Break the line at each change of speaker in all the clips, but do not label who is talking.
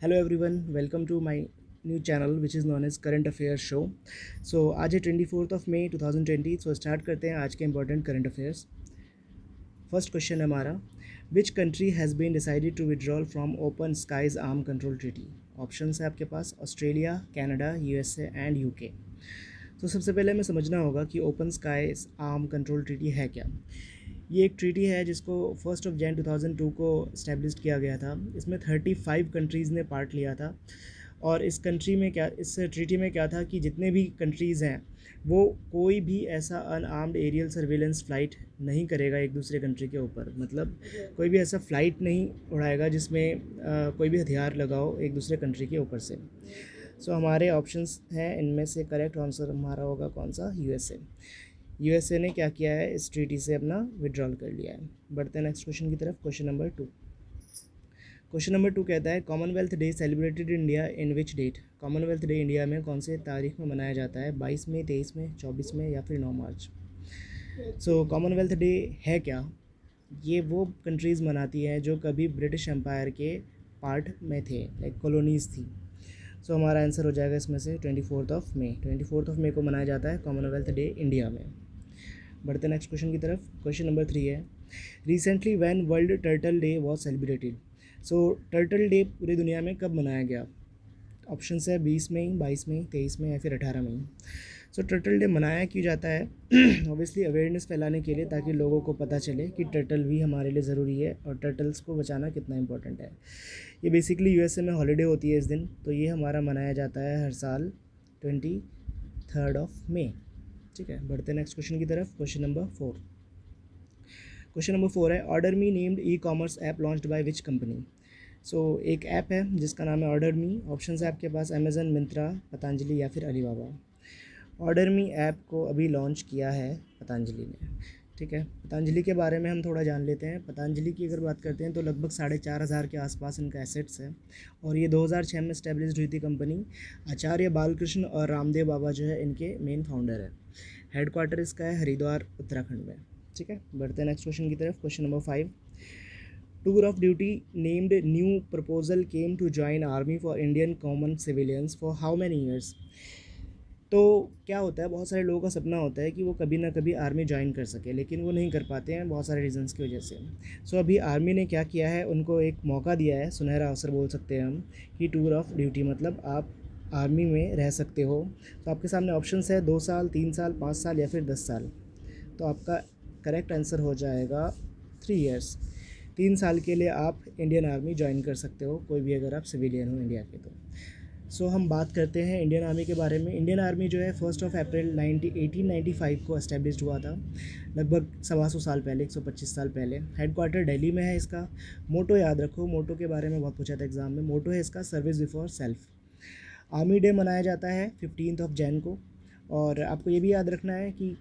Hello everyone, welcome to my new channel which is known as current affairs show. So आज है 24 मई 2020। So start करते हैं आज के important current affairs. First question है हमारा, which country has been decided to withdrawal from open skies arm control treaty. Option है आपके पास Australia, Canada, USA and UK. तो सबसे पहले हमें समझना होगा कि open skies arm control treaty है क्या। ये एक ट्रीटी है जिसको 1 जनवरी 2002 को इस्टेब्लिश किया गया था। इसमें 35 कंट्रीज़ ने पार्ट लिया था। और इस ट्रीटी में क्या था कि जितने भी कंट्रीज़ हैं वो कोई भी ऐसा अनआर्म्ड एरियल सर्वेलेंस फ़्लाइट नहीं करेगा एक दूसरे कंट्री के ऊपर। मतलब कोई भी ऐसा फ़्लाइट नहीं उड़ाएगा जिसमें कोई भी हथियार लगाओ एक दूसरे कंट्री के ऊपर से। सो हमारे ऑप्शंस हैं, इनमें से करेक्ट आंसर हमारा होगा कौन सा, यूएसए। यूएसए ने क्या किया है, इस ट्रीटी से अपना विड्रॉल कर लिया है। बढ़ते हैं नेक्स्ट क्वेश्चन की तरफ। क्वेश्चन नंबर 2 कहता है, Commonwealth day celebrated in India in which date. Commonwealth day India में कौन से तारीख में मनाया जाता है, 22 में, 23 में, 24 में या फिर 9 मार्च। सो कॉमनवेल्थ डे है क्या, ये वो कंट्रीज़ मनाती हैं जो कभी ब्रिटिश एम्पायर के पार्ट में थे, लाइक कॉलोनीज़ थी। सो हमारा आंसर हो जाएगा इसमें से 24 मई को मनाया जाता है कॉमनवेल्थ डे इंडिया में। बढ़ते नेक्स्ट क्वेश्चन की तरफ। क्वेश्चन नंबर 3 है, recently when world turtle day was celebrated. So turtle day पूरी दुनिया में कब मनाया गया। ऑप्शन है 20 मई, 22 मई, 23 मई या फिर 18 मई। सो टर्टल डे मनाया क्यों जाता है, ऑब्वियसली अवेयरनेस फैलाने के लिए, ताकि लोगों को पता चले कि टर्टल भी हमारे लिए ज़रूरी है और टर्टल्स को बचाना कितना इंपॉर्टेंट है। ये बेसिकली यूएसए में हॉलीडे होती है इस दिन, तो ये हमारा मनाया जाता है हर साल 23 मई। ठीक है, बढ़ते नेक्स्ट क्वेश्चन की तरफ। क्वेश्चन नंबर 4 है, order me named E commerce app launched by which company. So एक ऐप है जिसका नाम है ऑर्डर मी। ऑप्शन है आपके पास अमेज़न, मिंत्रा, पतंजलि या फिर अलीबाबा। ऑर्डर मी ऐप को अभी लॉन्च किया है पतंजलि ने। ठीक है, पतंजलि के बारे में हम थोड़ा जान लेते हैं। पतंजलि की अगर बात करते हैं तो लगभग 4,500 के आसपास इनका एसेट्स है और ये 2006 में स्टैब्लिश हुई थी कंपनी। आचार्य बालकृष्ण और रामदेव बाबा जो है इनके मेन फाउंडर है। हेडक्वार्टर इसका है हरिद्वार, उत्तराखंड में। ठीक है, बढ़ते हैं नेक्स्ट क्वेश्चन की तरफ। Question number 5, tour of duty named new proposal came to join army for Indian common civilians for how many years. तो क्या होता है, बहुत सारे लोगों का सपना होता है कि वो कभी ना कभी आर्मी ज्वाइन कर सके, लेकिन वो नहीं कर पाते हैं बहुत सारे रीजंस की वजह से। सो अभी आर्मी ने क्या किया है, उनको एक मौका दिया है, सुनहरा अवसर बोल सकते हैं हम, कि टूर ऑफ ड्यूटी मतलब आप आर्मी में रह सकते हो। तो आपके सामने ऑप्शंस है 2 साल, 3 साल, 5 साल या फिर 10 साल। तो आपका करेक्ट आंसर हो जाएगा 3 ईयर्स। 3 साल के लिए आप इंडियन आर्मी ज्वाइन कर सकते हो, कोई भी अगर आप सिविलियन हो इंडिया के तो। सो हम बात करते हैं इंडियन आर्मी के बारे में। इंडियन आर्मी जो है 1 अप्रैल 1895 को एस्टेब्लिश हुआ था, लगभग 125 साल पहले, 125 साल पहले। हेडक्वार्टर दिल्ली में है इसका। मोटो याद रखो, मोटो के बारे में बहुत पूछा था एग्जाम में। मोटो है इसका service before self. Army day मनाया जाता है 15 जनवरी को। और आपको ये भी याद रखना है कि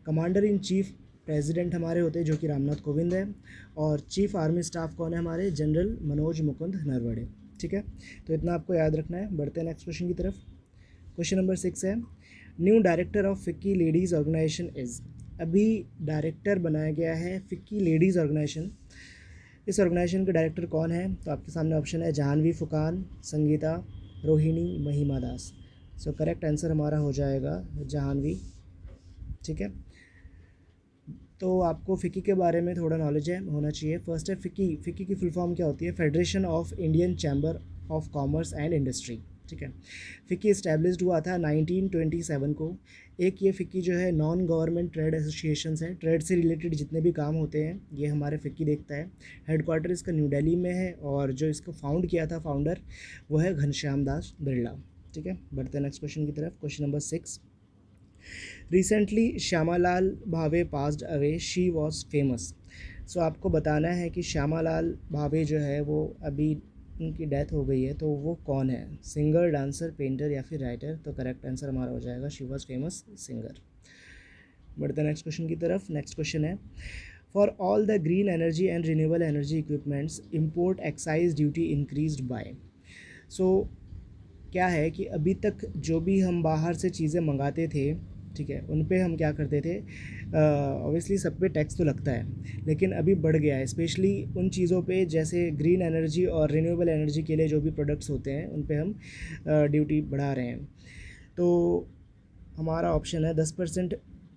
कमांडर इन चीफ प्रेसिडेंट हमारे होते हैं जो कि रामनाथ कोविंद है, और चीफ आर्मी स्टाफ कौन है हमारे, जनरल मनोज मुकुंद नरवणे। ठीक है, तो इतना आपको याद रखना है। बढ़ते हैं नेक्स्ट क्वेश्चन की तरफ। क्वेश्चन नंबर 6 है, new director of FICCI ladies organisation is. अभी डायरेक्टर बनाया गया है फिक्की लेडीज़ ऑर्गेनाइजेशन। इस ऑर्गेनाइजेशन के डायरेक्टर कौन है, तो आपके सामने ऑप्शन है जहानवी फुकान, संगीता, रोहिणी, महिमा दास। सो करेक्ट आंसर हमारा हो जाएगा जहानवी। ठीक है, तो आपको फ़िक्की के बारे में थोड़ा नॉलेज है होना चाहिए। फर्स्ट है फ़िक्की। फ़िक्की की फुल फॉर्म क्या होती है, federation of Indian chamber of commerce and industry. ठीक है, फ़िक्की इस्टेब्लिश्ड हुआ था 1927 को। एक ये फ़िक्की जो है नॉन गवर्नमेंट ट्रेड एसोसिएशंस है, ट्रेड से रिलेटेड जितने भी काम होते हैं ये हमारे फ़िक्की देखता है। हेडक्वार्टर इसका न्यू दिल्ली में है और जो इसको फाउंड किया था फाउंडर वो है घनश्याम दास बिरला। ठीक है, बढ़ते हैं नेक्स्ट क्वेश्चन की तरफ। Question number 6, recently Shyamalal Bhave passed away, she was famous. So आपको बताना है कि श्यामालाल भावे जो है वो अभी उनकी डेथ हो गई है, तो वो कौन है, सिंगर, डांसर, पेंटर या फिर राइटर। तो करेक्ट आंसर हमारा हो जाएगा शी वॉज फेमस सिंगर। बढ़ते नेक्स्ट क्वेश्चन की तरफ। नेक्स्ट क्वेश्चन है, for all the green energy and renewable energy equipments import excise duty increased by. So क्या है कि अभी तक जो भी हम बाहर से चीज़ें मंगाते थे ठीक है, उन पे हम क्या करते थे, ऑब्वियसली सब पे टैक्स तो लगता है, लेकिन अभी बढ़ गया है, स्पेशली उन चीज़ों पे जैसे ग्रीन एनर्जी और रिन्यूएबल एनर्जी के लिए जो भी प्रोडक्ट्स होते हैं उन पे हम ड्यूटी बढ़ा रहे हैं। तो हमारा ऑप्शन है 10%,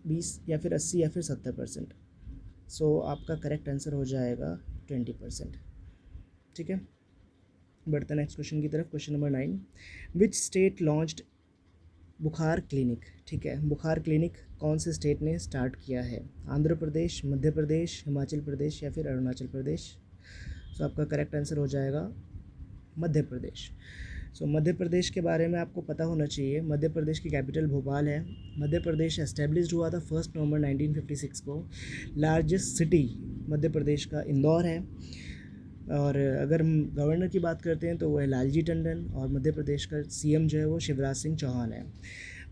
20 या फिर 80 या फिर 70%। सो आपका करेक्ट आंसर हो जाएगा 20%। ठीक है, बढ़ते हैं नेक्स्ट क्वेश्चन की तरफ। Question number 9, which state launched बुखार क्लिनिक। ठीक है, बुखार क्लिनिक कौन से स्टेट ने स्टार्ट किया है? आंध्र प्रदेश, मध्य प्रदेश, हिमाचल प्रदेश या फिर अरुणाचल प्रदेश? सो आपका करेक्ट आंसर हो जाएगा मध्य प्रदेश। सो मध्य प्रदेश के बारे में आपको पता होना चाहिए, मध्य प्रदेश की कैपिटल भोपाल है। मध्य प्रदेश एस्टेब्लिश्ड हुआ था 1 नवंबर 1956 को। लार्जेस्ट सिटी मध्य प्रदेश का इंदौर है। और अगर हम गवर्नर की बात करते हैं तो वो है लालजी टंडन, और मध्य प्रदेश का सीएम जो है वो शिवराज सिंह चौहान है।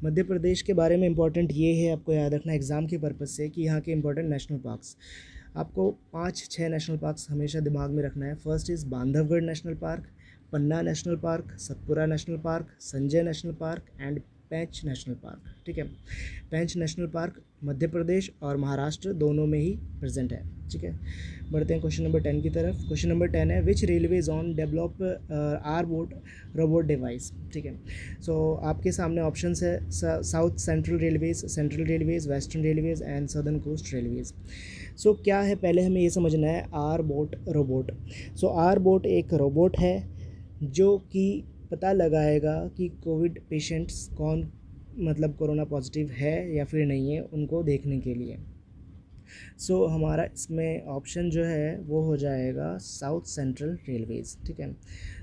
मध्य प्रदेश के बारे में इंपॉर्टेंट ये है, आपको याद रखना एग्ज़ाम के पर्पज़ से, कि यहाँ के इंपॉर्टेंट नेशनल पार्क्स, आपको 5-6 नेशनल पार्क्स हमेशा दिमाग में रखना है। First is Bandhavgarh national park, Panna national park, Satpura national park, Sanjay national park and Pench national park. ठीक है, पेंच नेशनल पार्क मध्य प्रदेश और महाराष्ट्र दोनों में ही प्रेजेंट है। ठीक है, बढ़ते हैं क्वेश्चन नंबर 10 की तरफ। क्वेश्चन नंबर 10 है, which railway zone develop R bot robot device. ठीक है, सो आपके सामने ऑप्शंस है south central railways, central railways, western railways and southern coast railways. So क्या है, पहले हमें ये समझना है R bot robot. So R bot एक रोबोट है जो कि पता लगाएगा कि कोविड पेशेंट्स कौन, मतलब कोरोना पॉजिटिव है या फिर नहीं है, उनको देखने के लिए। सो हमारा इसमें ऑप्शन जो है वो हो जाएगा साउथ सेंट्रल रेलवेज़। ठीक है,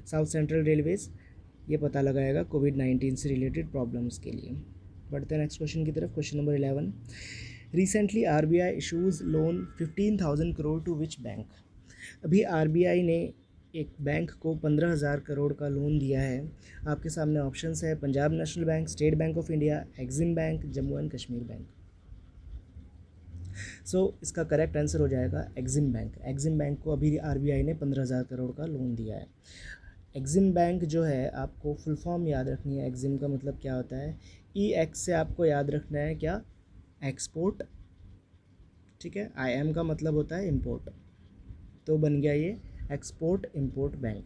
साउथ सेंट्रल रेलवेज़ ये पता लगाएगा कोविड-19 से रिलेटेड प्रॉब्लम्स के लिए। बढ़ते हैं नेक्स्ट क्वेश्चन की तरफ। Question number 11, recently RBI issues loan 15,000 crore to which bank. अभी आरबीआई ने एक बैंक को 15,000 करोड़ का लोन दिया है। आपके सामने ऑप्शंस है Punjab National Bank, State Bank of India, Exim Bank, Jammu and Kashmir Bank. So इसका करेक्ट आंसर हो जाएगा एक्सिम बैंक। एक्सिम बैंक को अभी आरबीआई ने 15,000 करोड़ का लोन दिया है। एक्सिम बैंक जो है, आपको फुल फॉर्म याद रखनी है। एक्सिम का मतलब क्या होता है, ई एक्स से आपको याद रखना है क्या, एक्सपोर्ट। ठीक है, आई एम का मतलब होता है इम्पोर्ट, तो बन गया ये एक्सपोर्ट इम्पोर्ट बैंक।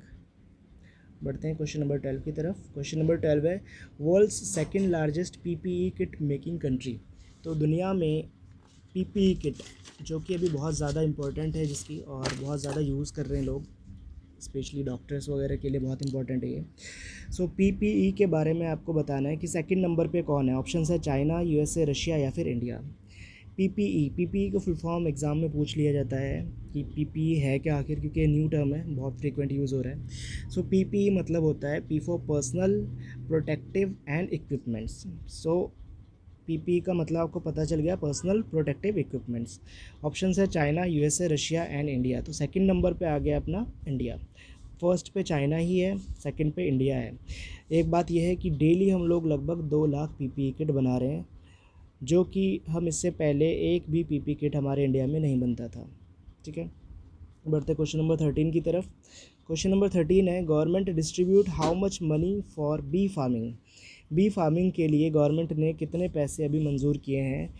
बढ़ते हैं क्वेश्चन नंबर 12 की तरफ। क्वेश्चन नंबर 12 है, world's second largest PPE kit making country. तो दुनिया में पीपीई किट जो कि अभी बहुत ज़्यादा इम्पोर्टेंट है, जिसकी और बहुत ज़्यादा यूज़ कर रहे हैं लोग, स्पेशली डॉक्टर्स वगैरह के लिए बहुत इंपॉर्टेंट है ये। सो पीपीई के बारे में आपको बताना है कि सेकंड नंबर पे कौन है। ऑप्शन है चाइना, यूएसए, रशिया या फिर इंडिया। पीपीई को फुल फॉर्म एग्ज़ाम में पूछ लिया जाता है कि पीपीई है क्या आखिर, क्योंकि ये न्यू टर्म है, बहुत फ्रीक्वेंट यूज़ हो रहा है। सो पीपीई मतलब होता है P for personal protective and equipments. So PPE का मतलब आपको पता चल गया, पर्सनल प्रोटेक्टिव इक्विपमेंट्स। ऑप्शन है China, USA, Russia and India. तो सेकंड नंबर पे आ गया अपना इंडिया। फर्स्ट पे चाइना ही है, सेकंड पे इंडिया है। एक बात यह है कि डेली हम लोग लगभग 2 लाख पीपीई किट बना रहे हैं, जो कि हम इससे पहले एक भी पीपीई किट हमारे इंडिया में नहीं बनता था। ठीक है, बढ़ते क्वेश्चन नंबर 13 की तरफ। क्वेश्चन नंबर 13 है, government distribute how much money for bee farming. Bee farming के लिए गवर्नमेंट ने कितने पैसे अभी मंजूर किए हैं?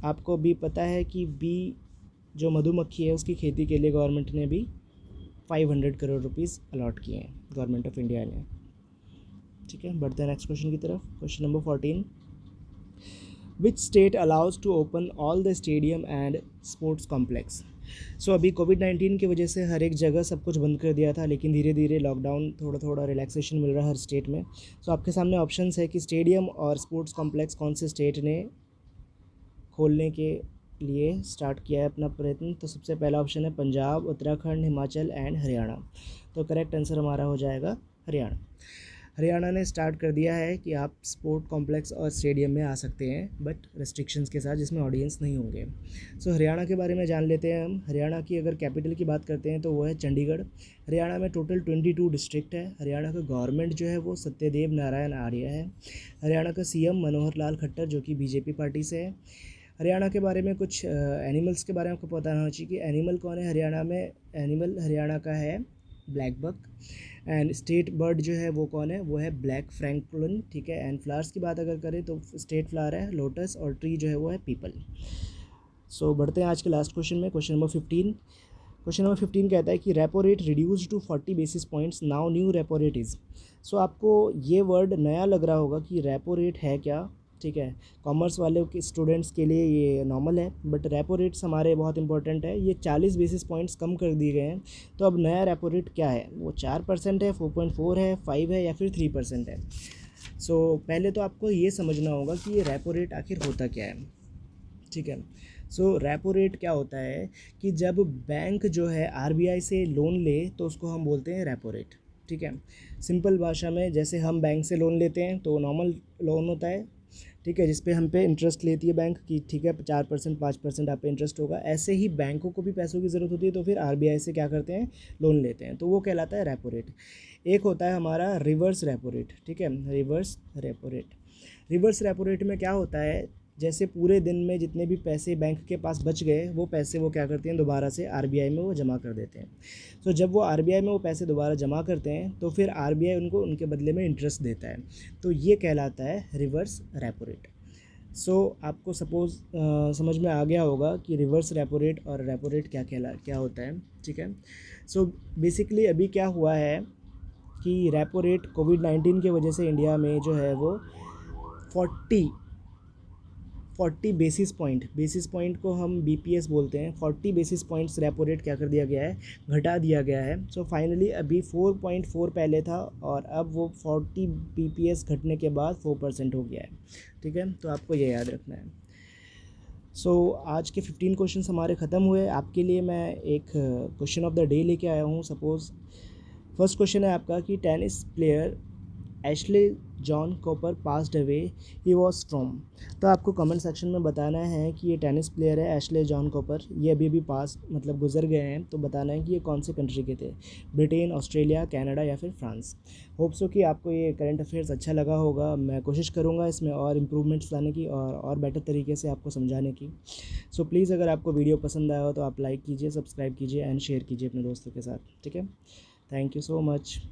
आपको भी पता है कि बी जो मधुमक्खी है उसकी खेती के लिए गवर्नमेंट ने भी 500 करोड़ रुपीज़ अलॉट किए हैं, गवर्नमेंट ऑफ इंडिया ने। ठीक है, बढ़ते हैं नेक्स्ट क्वेश्चन की तरफ। Question number 14, which state allows to open all the stadium and sports complex. So अभी कोविड-19 की वजह से हर एक जगह सब कुछ बंद कर दिया था, लेकिन धीरे धीरे लॉकडाउन थोड़ा थोड़ा रिलैक्सेशन मिल रहा है हर स्टेट में। सो आपके सामने ऑप्शंस है कि स्टेडियम और स्पोर्ट्स कॉम्प्लेक्स कौन से स्टेट ने खोलने के लिए स्टार्ट किया है अपना प्रयत्न। तो सबसे पहला ऑप्शन है पंजाब, उत्तराखंड, हिमाचल एंड हरियाणा। तो करेक्ट आंसर हमारा हो जाएगा हरियाणा। हरियाणा ने स्टार्ट कर दिया है कि आप स्पोर्ट कॉम्प्लेक्स और स्टेडियम में आ सकते हैं, बट रेस्ट्रिक्शंस के साथ, जिसमें ऑडियंस नहीं होंगे। सो हरियाणा के बारे में जान लेते हैं हम। हरियाणा की अगर कैपिटल की बात करते हैं तो वो है चंडीगढ़। हरियाणा में टोटल 22 डिस्ट्रिक्ट है। हरियाणा का गवर्नमेंट जो है वो सत्यदेव नारायण आर्य है। हरियाणा का सीएम मनोहर लाल खट्टर, जो कि बीजेपी पार्टी से है। हरियाणा के बारे में कुछ एनिमल्स के बारे में आपको पता होना चाहिए कि एनिमल कौन है हरियाणा में। एनिमल हरियाणा का है black buck. And state bird जो है वो कौन है, वो है ब्लैक फ्रैंकलिन, ठीक है। एंड फ्लावर्स की बात अगर करें तो स्टेट फ्लावर है लोटस, और ट्री जो है वो है पीपल। सो बढ़ते हैं आज के लास्ट क्वेश्चन में, क्वेश्चन नंबर 15। क्वेश्चन नंबर 15 कहता है कि repo rate reduce to 40 basis points, now new repo rate is. So आपको ये वर्ड नया लग रहा होगा कि रेपो रेट है क्या, ठीक है। कॉमर्स वाले के स्टूडेंट्स के लिए ये नॉर्मल है, बट रेपो रेट्स हमारे बहुत इंपॉर्टेंट है। ये 40 बेसिस पॉइंट्स कम कर दिए गए हैं, तो अब नया रेपो रेट क्या है, वो 4% है, 4.4 है, 5 है, या फिर 3% है। सो पहले तो आपको ये समझना होगा कि ये रेपो रेट आखिर होता क्या है, ठीक है। सो रेपो रेट क्या होता है कि जब बैंक जो है आरबीआई से लोन ले तो उसको हम बोलते हैं रेपो रेट, ठीक है। सिंपल भाषा में जैसे हम बैंक से लोन लेते हैं तो नॉर्मल लोन होता है, ठीक है, जिस पे हम पे इंटरेस्ट लेती है बैंक की, ठीक है, 4% 5% आप पे इंटरेस्ट होगा। ऐसे ही बैंकों को भी पैसों की ज़रूरत होती है, तो फिर आरबीआई से क्या करते हैं, लोन लेते हैं, तो वो कहलाता है रेपो रेट। एक होता है हमारा रिवर्स रेपो रेट, ठीक है, reverse repo rate. Reverse repo rate में क्या होता है, जैसे पूरे दिन में जितने भी पैसे बैंक के पास बच गए, वो पैसे वो क्या करते हैं, दोबारा से आरबीआई में वो जमा कर देते हैं। तो जब वो आरबीआई में वो पैसे दोबारा जमा करते हैं तो फिर आरबीआई उनको उनके बदले में इंटरेस्ट देता है, तो ये कहलाता है रिवर्स रेपो रेट। सो आपको सपोज़ समझ में आ गया होगा कि रिवर्स रेपो रेट और रेपो रेट क्या होता है, ठीक है। सो बेसिकली अभी क्या हुआ है कि रेपो रेट कोविड-19 की वजह से इंडिया में जो है वो 40 बेसिस पॉइंट को हम बीपीएस बोलते हैं, 40 बेसिस पॉइंट्स रेपो रेट क्या कर दिया गया है, घटा दिया गया है। सो फाइनली अभी 4.4 पहले था, और अब वो 40 बीपीएस घटने के बाद 4% हो गया है, ठीक है। तो आपको ये याद रखना है। सो आज के 15 क्वेश्चन हमारे ख़त्म हुए। आपके लिए मैं एक क्वेश्चन ऑफ द डे लेके आया हूँ। सपोज़ फर्स्ट क्वेश्चन है आपका कि tennis player Ashley John Cooper passed away, he was from. तो आपको कमेंट सेक्शन में बताना है कि ये टेनिस प्लेयर है एशले जॉन कॉपर, ये अभी पास मतलब गुजर गए हैं, तो बताना है कि ये कौन से कंट्री के थे, ब्रिटेन, ऑस्ट्रेलिया, कनाडा या फिर फ्रांस। होप सो कि आपको ये करंट अफेयर्स अच्छा लगा होगा। मैं कोशिश करूँगा इसमें और इम्प्रूवमेंट्स लाने की और बेटर तरीके से आपको समझाने की। सो प्लीज़ अगर आपको वीडियो पसंद आया हो तो आप लाइक कीजिए, सब्सक्राइब कीजिए एंड शेयर कीजिए अपने दोस्तों के साथ, ठीक है। Thank you so much.